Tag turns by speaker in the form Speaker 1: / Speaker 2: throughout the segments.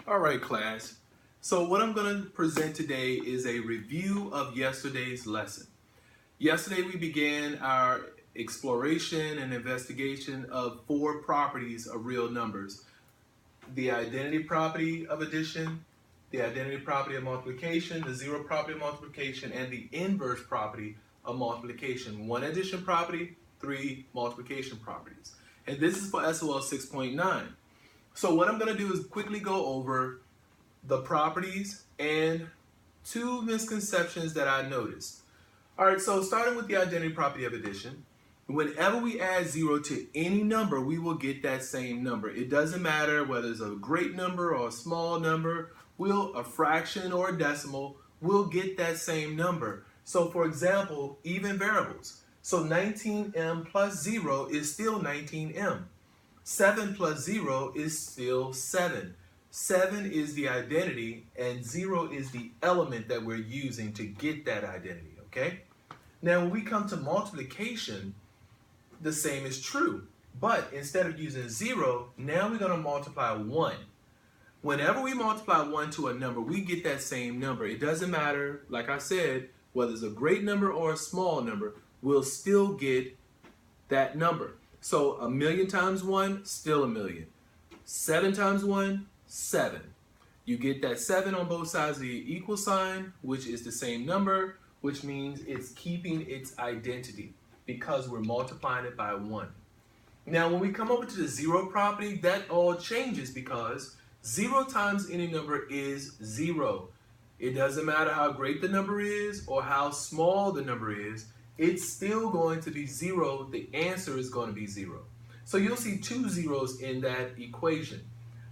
Speaker 1: All right, class. So what I'm going to present today is a review of yesterday's lesson. Yesterday we began our exploration and investigation of 4 properties of real numbers. The identity property of addition, the identity property of multiplication, the zero property of multiplication, and the inverse property of multiplication. 1 addition property, 3 multiplication properties. And this is for SOL 6.9. So what I'm going to do is quickly go over the properties and 2 misconceptions that I noticed. All right, so starting with the identity property of addition, whenever we add 0 to any number, we will get that same number. It doesn't matter whether it's a great number or a small number, a fraction or a decimal, we'll get that same number. So for example, even variables. So 19m plus 0 is still 19m. 7 plus 0 is still 7. 7 is the identity and 0 is the element that we're using to get that identity, okay? Now when we come to multiplication, the same is true. But instead of using 0, now we're going to multiply 1. Whenever we multiply 1 to a number, we get that same number. It doesn't matter, like I said, whether it's a great number or a small number, we'll still get that number. So 1,000,000 times 1, still 1,000,000. 7 times 1, 7. You get that 7 on both sides of the equal sign, which is the same number, which means it's keeping its identity because we're multiplying it by 1. Now when we come over to the zero property, that all changes because 0 times any number is 0. It doesn't matter how great the number is or how small the number is, it's still going to be 0. The answer is going to be 0. So you'll see 2 zeros in that equation.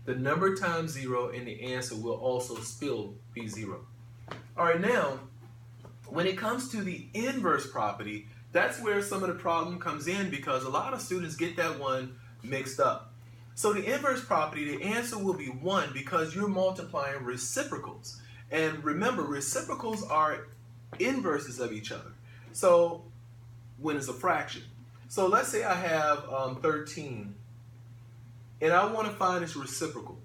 Speaker 1: The number times 0 and the answer will also still be 0. All right, now, when it comes to the inverse property, that's where some of the problem comes in because a lot of students get that one mixed up. So the inverse property, the answer will be 1 because you're multiplying reciprocals. And remember, reciprocals are inverses of each other. So when it's a fraction. So let's say I have 13 and I want to find its reciprocal.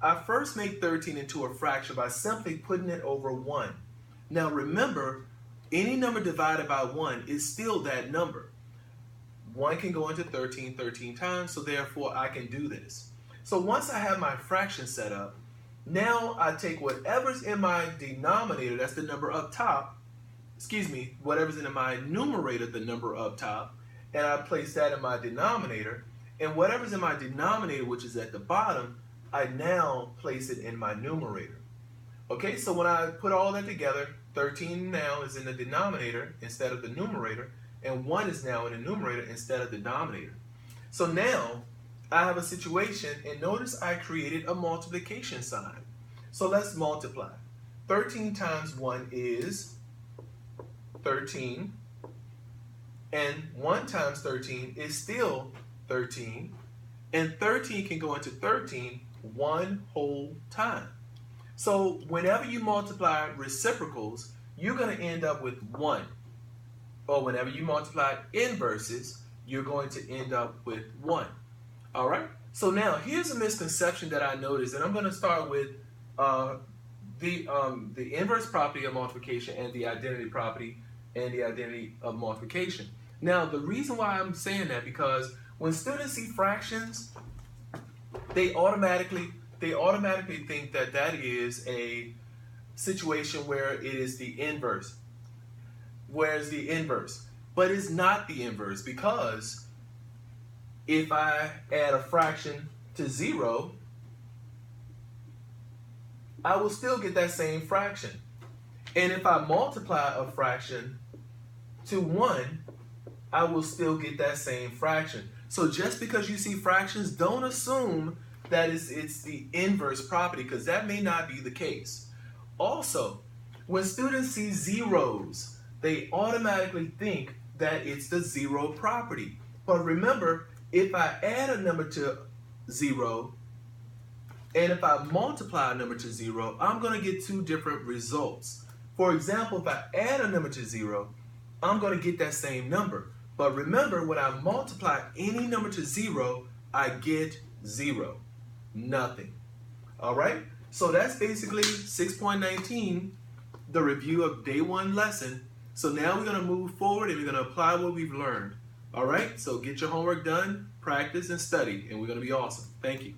Speaker 1: I first make 13 into a fraction by simply putting it over 1. Now remember, any number divided by 1 is still that number. 1 can go into 13 times, so therefore I can do this. So once I have my fraction set up, now I take whatever's in my denominator, that's the number up top, whatever's in my numerator, the number up top, and I place that in my denominator, and whatever's in my denominator, which is at the bottom, I now place it in my numerator. Okay, so when I put all that together, 13 now is in the denominator instead of the numerator, and 1 is now in the numerator instead of the denominator. So now I have a situation, and notice I created a multiplication sign. So let's multiply. 13 times 1 is 13, and 1 times 13 is still 13, and 13 can go into 13 one whole time. So whenever you multiply reciprocals, you're going to end up with 1. Or whenever you multiply inverses, you're going to end up with 1. All right? So now here's a misconception that I noticed, and I'm going to start with the inverse property of multiplication and the identity property and the identity of multiplication. Now, the reason why I'm saying that because when students see fractions, they automatically think that that is a situation where it is the inverse. Where's the inverse? But it's not the inverse because if I add a fraction to 0, I will still get that same fraction. And if I multiply a fraction to 1, I will still get that same fraction. So just because you see fractions, don't assume that it's the inverse property because that may not be the case. Also, when students see zeros, they automatically think that it's the zero property. But remember, if I add a number to 0 and if I multiply a number to 0, I'm going to get 2 different results. For example, if I add a number to 0, I'm going to get that same number. But remember, when I multiply any number to 0, I get 0. Nothing. All right? So that's basically 6.19, the review of day one lesson. So now we're going to move forward and we're going to apply what we've learned. All right, so get your homework done, practice, and study, and we're going to be awesome. Thank you.